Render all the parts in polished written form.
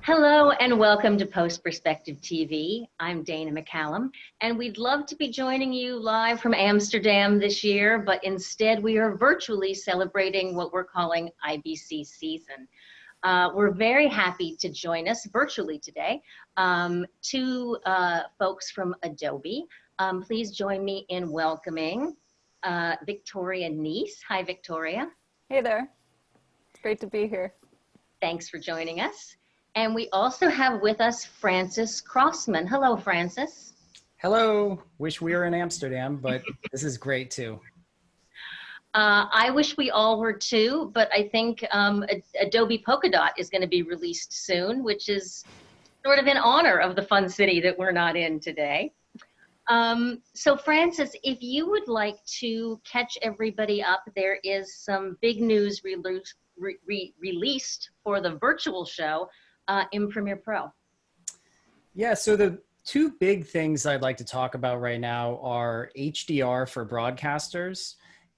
Hello and welcome to Post Perspective TV. I'm Dayna McCallum, and we'd love to be joining you live from Amsterdam this year, but instead we are virtually celebrating what we're calling IBC season. We're very happy to join us virtually today, two folks from Adobe. Please join me in welcoming Victoria Nece. Hi, Victoria. Hey there. It's great to be here. Thanks for joining us. And we also have with us Francis Crossman. Hello, Francis. Hello. Wish we were in Amsterdam, but this is great too. I wish we all were too, but I think Adobe Polka Dot is going to be released soon, which is sort of in honor of the fun city that we're not in today. So Francis, if you would like to catch everybody up, there is some big news released for the virtual show in Premiere Pro. Yeah, so the two big things I'd like to talk about right now are HDR for broadcasters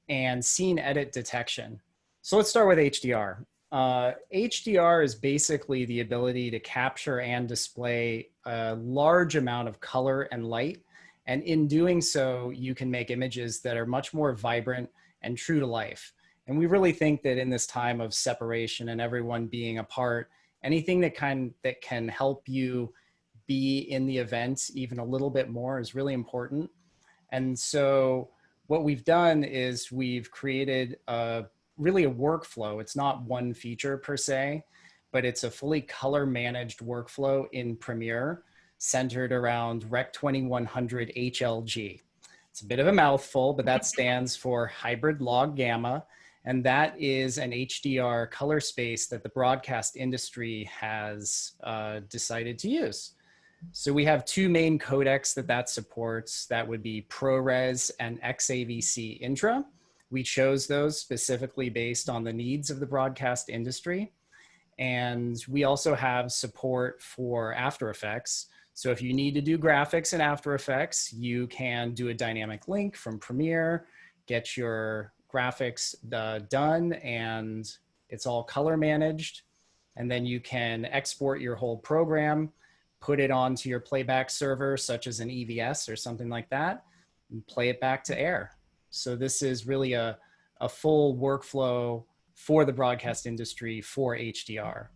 and scene edit detection. So let's start with HDR. HDR is basically the ability to capture and display a large amount of color and light. And in doing so, you can make images that are much more vibrant and true to life. And we really think that in this time of separation and everyone being apart, anything that can help you be in the event even a little bit more is really important. And so what we've done is we've created really a workflow. It's not one feature per se, but it's a fully color managed workflow in Premiere centered around Rec 2100 HLG. It's a bit of a mouthful, but that stands for Hybrid Log Gamma. And that is an HDR color space that the broadcast industry has decided to use. So we have two main codecs that supports. That would be ProRes and XAVC Intra. We chose those specifically based on the needs of the broadcast industry. And we also have support for After Effects. So if you need to do graphics in After Effects, you can do a dynamic link from Premiere, get your graphics done, and it's all color managed. And then you can export your whole program, put it onto your playback server, such as an EVS or something like that, and play it back to air. So this is really a full workflow for the broadcast industry for HDR.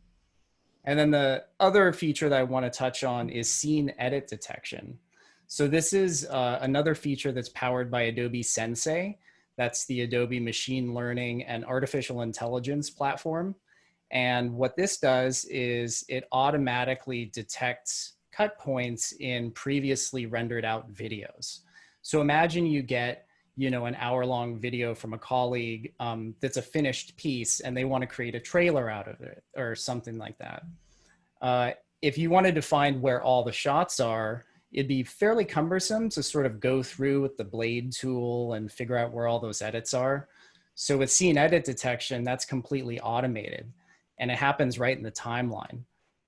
And then the other feature that I want to touch on is scene edit detection. So this is another feature that's powered by Adobe Sensei. That's the Adobe machine learning and artificial intelligence platform. And what this does is it automatically detects cut points in previously rendered out videos. So imagine you get, an hour-long video from a colleague that's a finished piece and they want to create a trailer out of it or something like that. If you wanted to find where all the shots are, it'd be fairly cumbersome to sort of go through with the blade tool and figure out where all those edits are. So with scene edit detection, that's completely automated and it happens right in the timeline.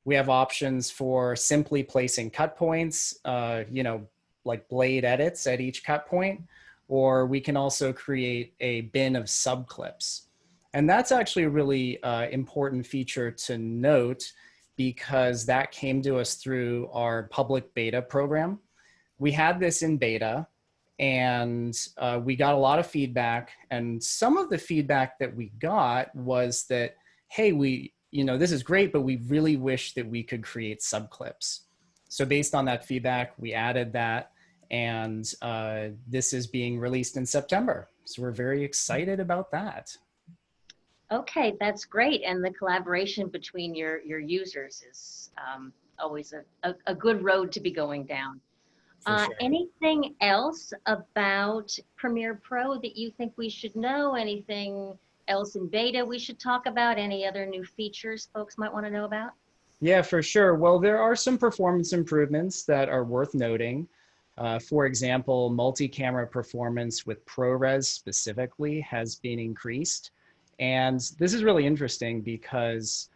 We have options for simply placing cut points, like blade edits at each cut point, or we can also create a bin of subclips. And that's actually a really important feature to note because that came to us through our public beta program. We had this in beta and we got a lot of feedback, and some of the feedback that we got was that, hey, this is great, but we really wish that we could create subclips. So based on that feedback, we added that, and this is being released in September. So we're very excited about that. Okay, that's great. And the collaboration between your users is always a good road to be going down. Sure. Anything else about Premiere Pro that you think we should know? Anything else in beta we should talk about? Any other new features folks might want to know about? Yeah, for sure. Well, there are some performance improvements that are worth noting. For example, multi-camera performance with ProRes specifically has been increased. And this is really interesting because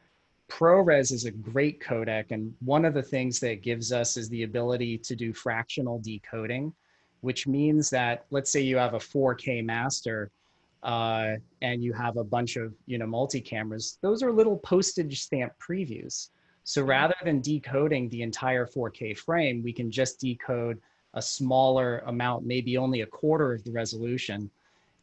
ProRes is a great codec, and one of the things that it gives us is the ability to do fractional decoding, which means that, let's say you have a 4K master and you have a bunch of multi-cameras. Those are little postage stamp previews. So rather than decoding the entire 4K frame, we can just decode a smaller amount, maybe only a quarter of the resolution.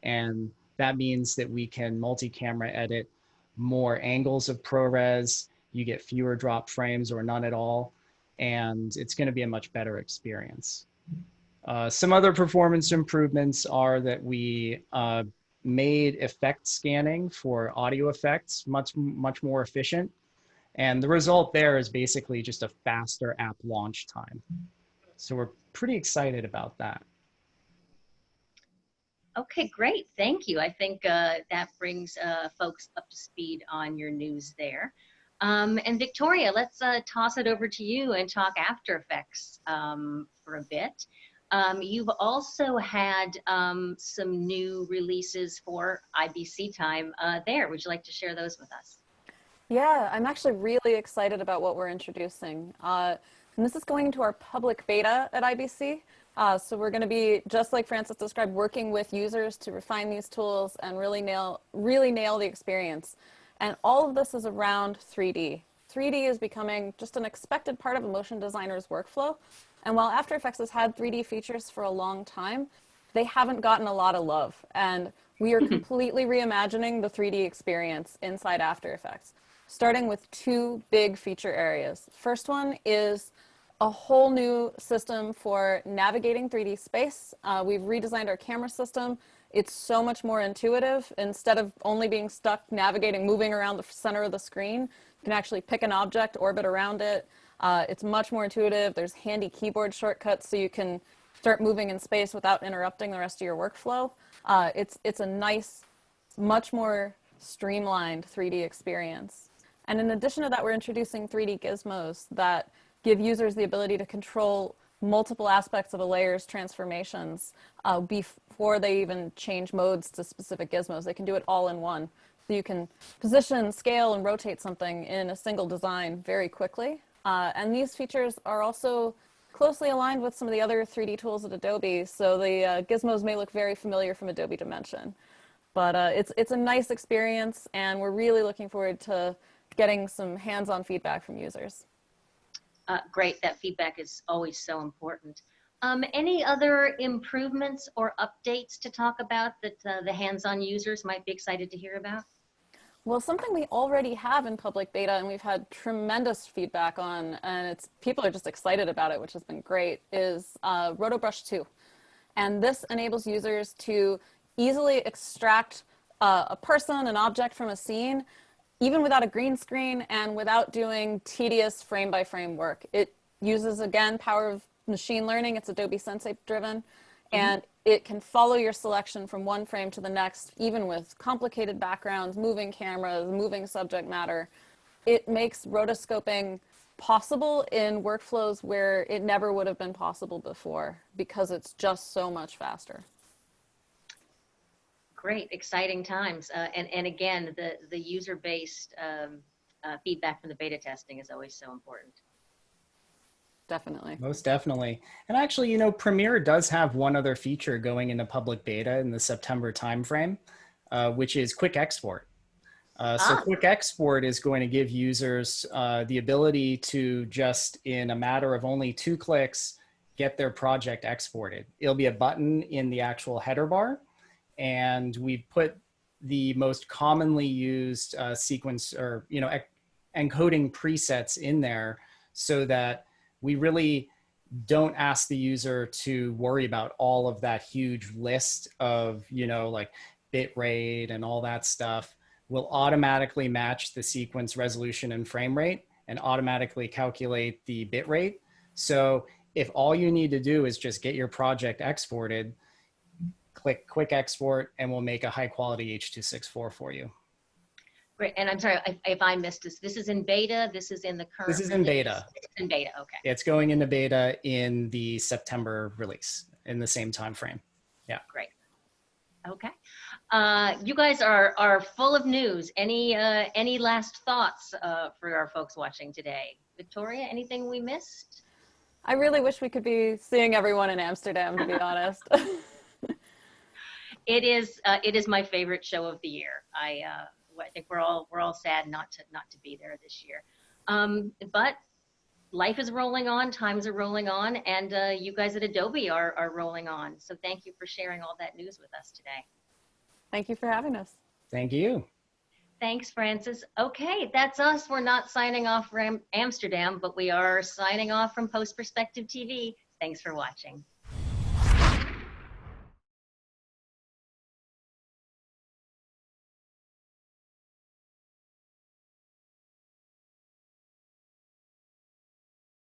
And that means that we can multi-camera edit more angles of ProRes. You get fewer drop frames or none at all. And it's going to be a much better experience. Some other performance improvements are that we made effect scanning for audio effects much more efficient. And the result there is basically just a faster app launch time. So we're pretty excited about that. Okay, great. Thank you. I think that brings folks up to speed on your news there. And Victoria, let's toss it over to you and talk After Effects for a bit. You've also had some new releases for IBC time there. Would you like to share those with us? Yeah, I'm actually really excited about what we're introducing. And this is going into our public beta at IBC. So we're going to be, just like Francis described, working with users to refine these tools and really nail the experience. And all of this is around 3D. 3D is becoming just an expected part of a motion designer's workflow. And while After Effects has had 3D features for a long time, they haven't gotten a lot of love. And we are completely reimagining the 3D experience inside After Effects, starting with two big feature areas. First one is a whole new system for navigating 3D space. We've redesigned our camera system. It's so much more intuitive. Instead of only being stuck navigating, moving around the center of the screen, you can actually pick an object, orbit around it. It's much more intuitive. There's handy keyboard shortcuts so you can start moving in space without interrupting the rest of your workflow. It's a nice, much more streamlined 3D experience. And in addition to that, we're introducing 3D gizmos that give users the ability to control multiple aspects of a layer's transformations before they even change modes to specific gizmos. They can do it all in one. So you can position, scale, and rotate something in a single design very quickly. And these features are also closely aligned with some of the other 3D tools at Adobe. So the gizmos may look very familiar from Adobe Dimension. But it's a nice experience, and we're really looking forward to getting some hands-on feedback from users. Great, that feedback is always so important. Any other improvements or updates to talk about that the hands-on users might be excited to hear about? Well, something we already have in public beta and we've had tremendous feedback on, and people are just excited about it, which has been great, is RotoBrush 2. And this enables users to easily extract a person, an object from a scene, even without a green screen and without doing tedious frame-by-frame work. It uses, again, power of machine learning. It's Adobe Sensei driven. And it can follow your selection from one frame to the next, even with complicated backgrounds, moving cameras, moving subject matter. It makes rotoscoping possible in workflows where it never would have been possible before because it's just so much faster. Great, exciting times. And again, the user-based feedback from the beta testing is always so important. Definitely. Most definitely. And actually, you know, Premiere does have one other feature going into public beta in the September timeframe, which is quick export. So quick export is going to give users the ability to just in a matter of only 2 clicks, get their project exported. It'll be a button in the actual header bar. And we've put the most commonly used sequence or, you know, encoding presets in there so that we really don't ask the user to worry about all of that huge list of, you know, like bit rate and all that stuff. We'll automatically match the sequence resolution and frame rate and automatically calculate the bit rate. So if all you need to do is just get your project exported, click quick export, and we'll make a high quality H.264 for you. Great, and I'm sorry if I missed this. This is in beta, this is in the current This is in beta. It's in beta, okay. It's going into beta in the September release in the same time frame. Yeah. Great. Okay. You guys are full of news. Any last thoughts for our folks watching today? Victoria, anything we missed? I really wish we could be seeing everyone in Amsterdam, to be honest. It is my favorite show of the year. I think we're all sad not to be there this year. But life is rolling on, times are rolling on, and you guys at Adobe are rolling on. So thank you for sharing all that news with us today. Thank you for having us. Thank you. Thanks, Francis. Okay, that's us. We're not signing off from Amsterdam, but we are signing off from Post Perspective TV. Thanks for watching.